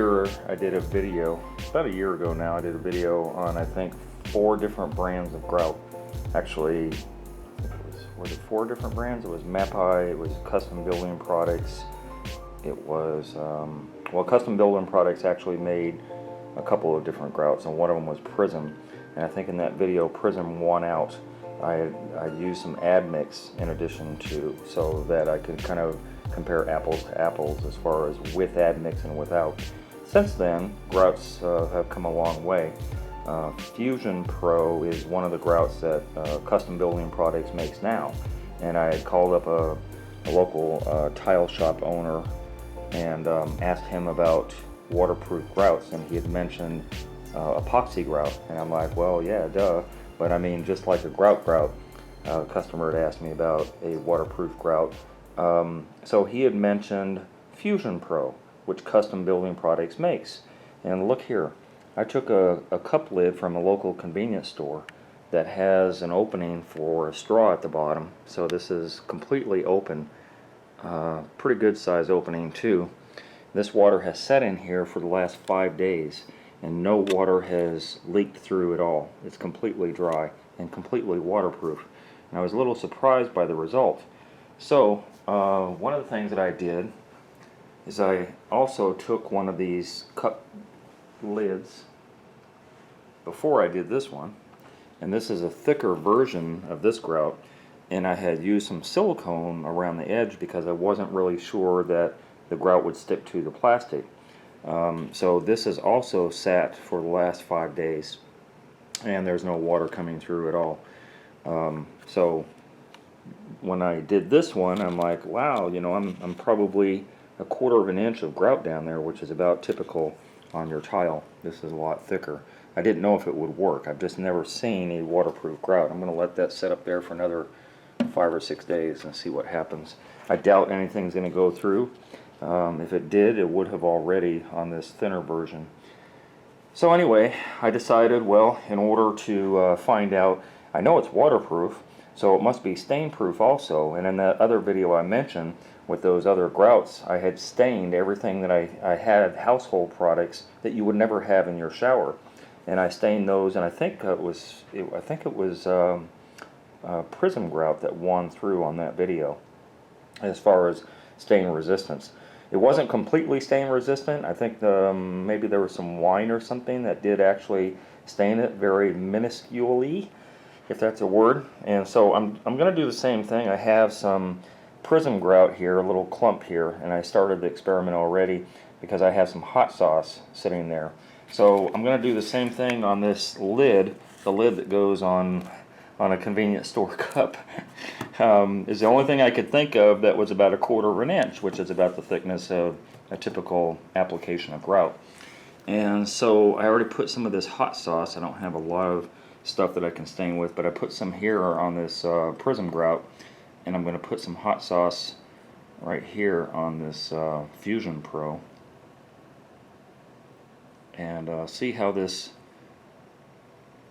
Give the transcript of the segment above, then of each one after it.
year I did a video, about a year ago now, I did a video on I think 4 different brands of grout. Actually, was it 4 different brands? It was Mapai, it was Custom Building Products, it was, well, Custom Building Products actually made a couple of different grouts, and one of them was Prism. And I think in that video, Prism won out. I used some admix in addition to, so that I could kind of compare apples to apples as far as with admix and without. Since then, grouts have come a long way. Fusion Pro is one of the grouts that Custom Building Products makes now. And I called up a local tile shop owner and asked him about waterproof grouts, and he had mentioned epoxy grout, and I'm like, well, yeah, duh, but I mean, just like a grout, a customer had asked me about a waterproof grout. So he had mentioned Fusion Pro, which Custom Building Products makes. And look here, I took a cup lid from a local convenience store that has an opening for a straw at the bottom, so this is completely open, pretty good size opening too. This water has sat in here for the last 5 days, and no water has leaked through at all. It's completely dry and completely waterproof. And I was a little surprised by the result. So one of the things that I did is I also took one of these cup lids before I did this one, and this is a thicker version of this grout, and I had used some silicone around the edge because I wasn't really sure that the grout would stick to the plastic. So this has also sat for the last 5 days, and there's no water coming through at all. So when I did this one, I'm like, wow, you know, I'm probably 1/4 of an inch of grout down there, which is about typical on your tile. This is a lot thicker. I didn't know if it would work. I've just never seen a waterproof grout. I'm going to let that sit up there for another 5 or 6 days and see what happens. I doubt anything's going to go through. If it did, it would have already on this thinner version. So anyway, I decided, well, in order to find out, I know it's waterproof, so it must be stain proof also. And in that other video I mentioned with those other grouts, I had stained everything that I had household products that you would never have in your shower, and I stained those. And I think it was Prism grout that won through on that video as far as stain resistance. It wasn't completely stain resistant. I think maybe there was some wine or something that did actually stain it very minusculely, if that's a word. And so I'm going to do the same thing. I have some Prism grout here, a little clump here, and I started the experiment already because I have some hot sauce sitting there. So I'm going to do the same thing on this lid, the lid that goes on a convenience store cup. Is the only thing I could think of that was about 1/4 of an inch, which is about the thickness of a typical application of grout. And so I already put some of this hot sauce. I don't have a lot of stuff that I can stain with, but I put some here on this Prism grout, and I'm going to put some hot sauce right here on this Fusion Pro, and see how this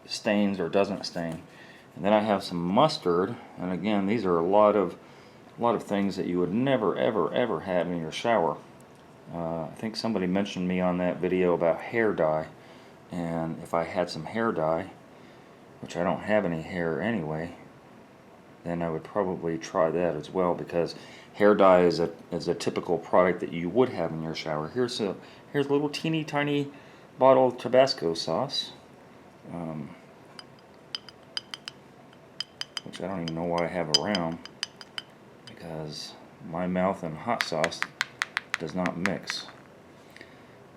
stains or doesn't stain. And then I have some mustard, and again, these are a lot of things that you would never ever have in your shower. I think somebody mentioned me on that video about hair dye, and if I had some hair dye, which I don't have any hair anyway, then I would probably try that as well, because hair dye is a typical product that you would have in your shower. Here's a little teeny tiny bottle of Tabasco sauce, which I don't even know why I have around, because my mouth and hot sauce does not mix.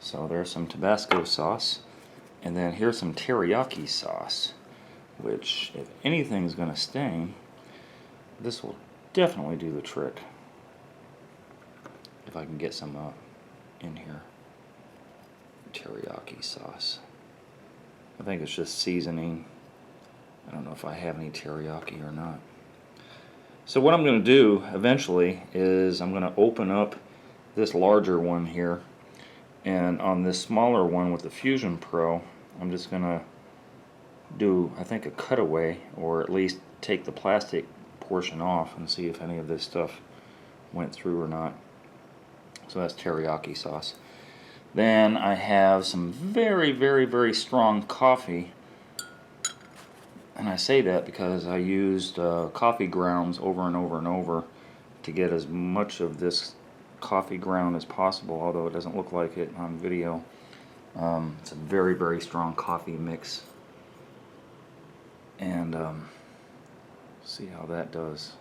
So there's some Tabasco sauce, and then here's some teriyaki sauce, which if anything's going to stain, this will definitely do the trick. If I can get some in here. Teriyaki sauce. I think it's just seasoning. I don't know if I have any teriyaki or not. So what I'm going to do eventually is I'm going to open up this larger one here, and on this smaller one with the Fusion Pro, I'm just going to do, I think, a cutaway, or at least take the plastic portion off and see if any of this stuff went through or not. So that's teriyaki sauce. Then I have some very, very, very strong coffee. And I say that because I used coffee grounds over and over and over to get as much of this coffee ground as possible, although it doesn't look like it on video. It's a very, very strong coffee mix. And see how that does.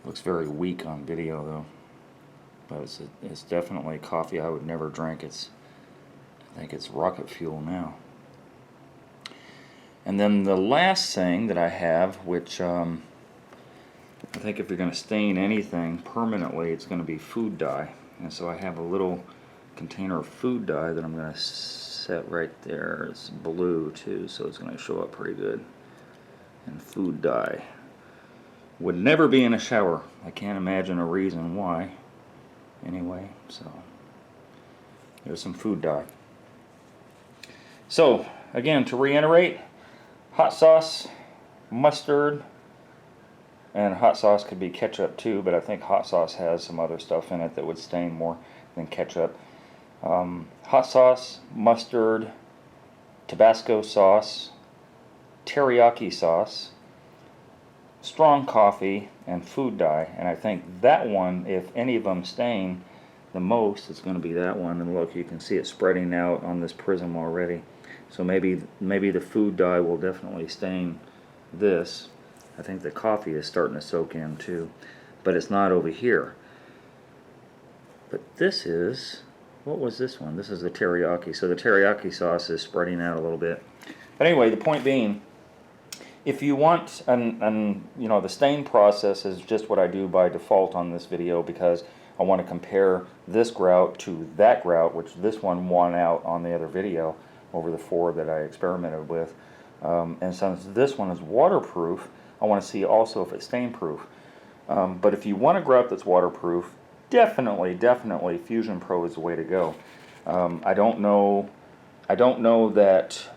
Looks very weak on video though, but it's definitely coffee I would never drink. I think it's rocket fuel now. And then the last thing that I have, which I think if you're going to stain anything permanently, it's going to be food dye. And so I have a little container of food dye that I'm going to set right there. It's blue too, so it's going to show up pretty good. And food dye would never be in a shower. I can't imagine a reason why. Anyway, so there's some food dye. So again, to reiterate, hot sauce, mustard, and hot sauce could be ketchup too, but I think hot sauce has some other stuff in it that would stain more than ketchup. Hot sauce, mustard, Tabasco sauce, teriyaki sauce, strong coffee, and food dye. And I think that one, if any of them stain the most, it's going to be that one. And look, you can see it spreading out on this prism already. So maybe the food dye will definitely stain this. I think the coffee is starting to soak in too, but it's not over here. But this is, what was this one? This is the teriyaki. So the teriyaki sauce is spreading out a little bit. But anyway, the point being, if you want, and you know, the stain process is just what I do by default on this video because I want to compare this grout to that grout, which this one won out on the other video over the 4 that I experimented with. And since this one is waterproof, I want to see also if it's stain proof. But if you want a grout that's waterproof, definitely Fusion Pro is the way to go. I don't know that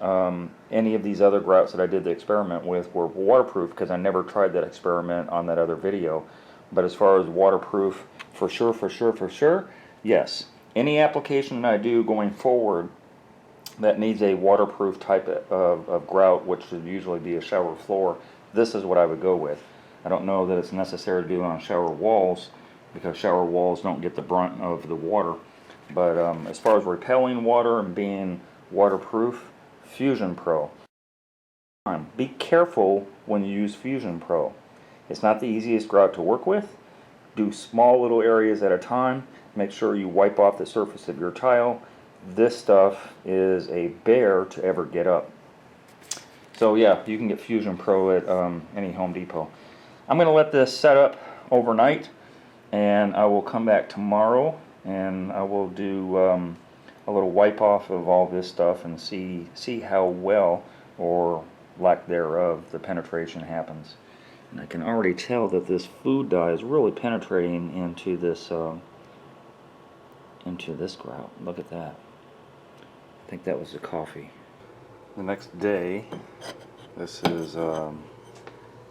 any of these other grouts that I did the experiment with were waterproof because I never tried that experiment on that other video. But as far as waterproof, for sure, yes. Any application that I do going forward that needs a waterproof type of grout, which would usually be a shower floor, this is what I would go with. I don't know that it's necessary to do it on shower walls because shower walls don't get the brunt of the water. But as far as repelling water and being waterproof, Fusion Pro. Be careful when you use Fusion Pro. It's not the easiest grout to work with. Do small little areas at a time. Make sure you wipe off the surface of your tile. This stuff is a bear to ever get up. So yeah, you can get Fusion Pro at any Home Depot. I'm going to let this set up overnight, and I will come back tomorrow, and I will do a little wipe off of all this stuff and see how well or lack thereof the penetration happens. And I can already tell that this food dye is really penetrating into this grout. Look at that. I think that was the coffee. The next day, this is the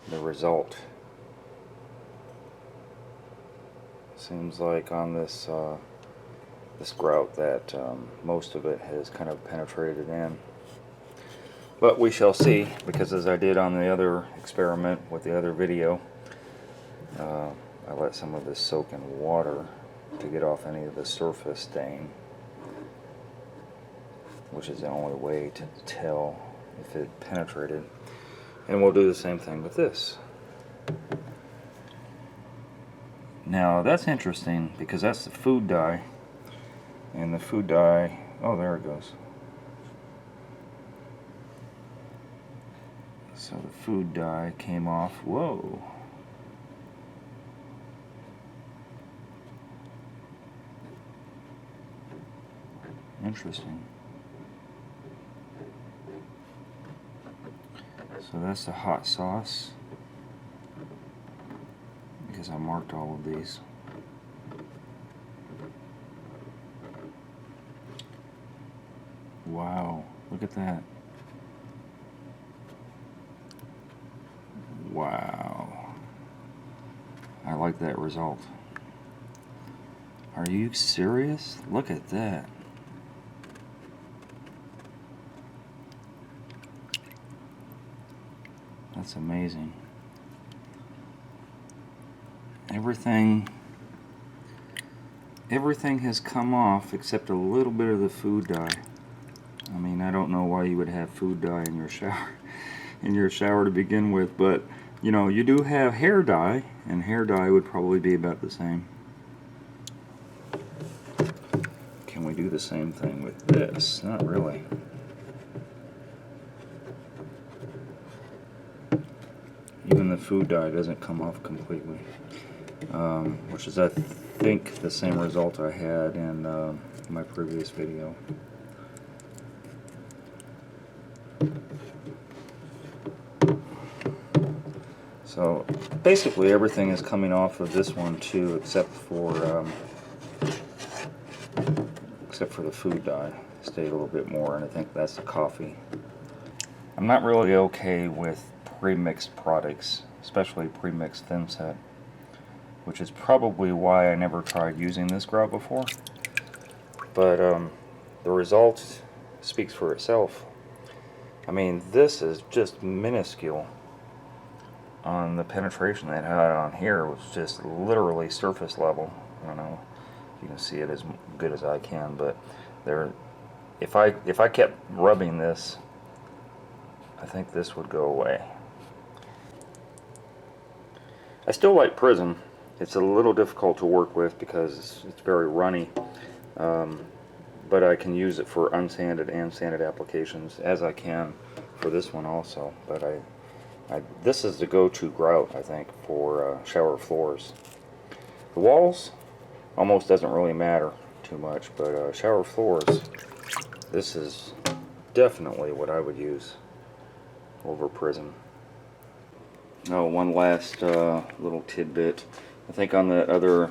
result. Seems like on this this grout that most of it has kind of penetrated in. But we shall see, because as I did on the other experiment with the other video, I let some of this soak in water to get off any of the surface stain, which is the only way to tell if it penetrated. And we'll do the same thing with this. Now that's interesting because that's the food dye, and the food dye, oh, there it goes. So the food dye came off. Whoa. Interesting. So that's the hot sauce, because I marked all of these. Wow, look at that. Wow. I like that result. Are you serious? Look at that. That's amazing. Everything has come off except a little bit of the food dye. I mean, I don't know why you would have food dye in your shower to begin with, but you know, you do have hair dye, and hair dye would probably be about the same. Can we do the same thing with this? Not really. Even the food dye doesn't come off completely, which is, I think, the same result I had in my previous video. So basically everything is coming off of this one too, except for the food dye. Stayed a little bit more, and I think that's the coffee. I'm not really okay with pre-mixed products, especially pre-mixed thin set, which is probably why I never tried using this grout before. But the result speaks for itself. I mean, this is just minuscule. On the penetration that I had on here was just literally surface level. I don't know if you can see it as good as I can, but if I kept rubbing this, I think this would go away. I still like Prism. It's a little difficult to work with because it's very runny, but I can use it for unsanded and sanded applications, as I can for this one also. But this is the go-to grout, I think, for shower floors. The walls almost doesn't really matter too much, but shower floors, this is definitely what I would use over Prism. Oh, one last little tidbit. I think on the other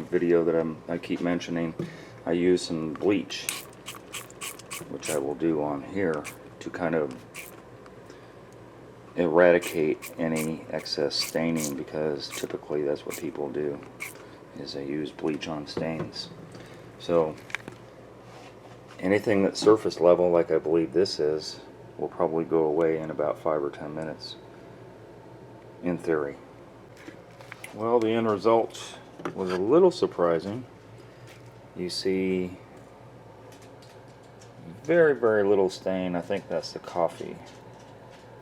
video that I keep mentioning, I use some bleach, which I will do on here to kind of eradicate any excess staining, because typically that's what people do, is they use bleach on stains. So anything that's surface level, like I believe this is, will probably go away in about 5 or 10 minutes, in theory. Well, the end result was a little surprising. You see very, very little stain. I think that's the coffee.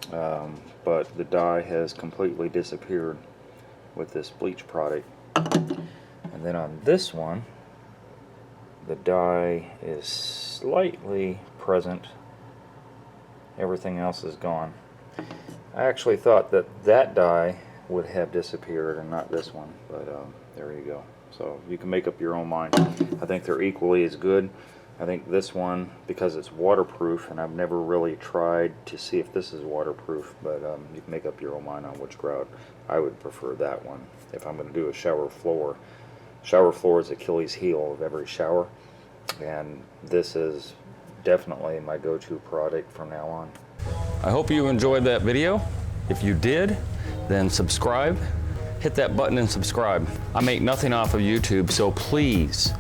But the dye has completely disappeared with this bleach product. And then on this one, the dye is slightly present. Everything else is gone. I actually thought that dye would have disappeared and not this one, but there you go. So you can make up your own mind. I think they're equally as good. I think this one, because it's waterproof, and I've never really tried to see if this is waterproof, but you can make up your own mind on which grout. I would prefer that one if I'm going to do a shower floor. Shower floor is Achilles heel of every shower, and this is definitely my go-to product from now on. I hope you enjoyed that video. If you did, then subscribe. Hit that button and subscribe. I make nothing off of YouTube, so please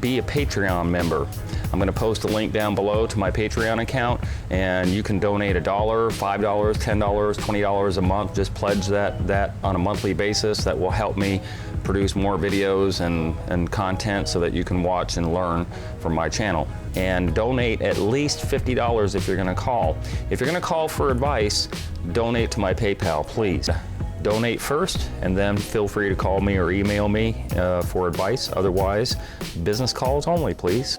be a Patreon member. I'm going to post a link down below to my Patreon account, and you can donate $1, $5, $10, $20 a month. Just pledge that on a monthly basis. That will help me produce more videos and content so that you can watch and learn from my channel. And donate at least $50 if you're going to call. If you're going to call for advice, donate to my PayPal, please. Donate first, and then feel free to call me or email me for advice. Otherwise, business calls only, please.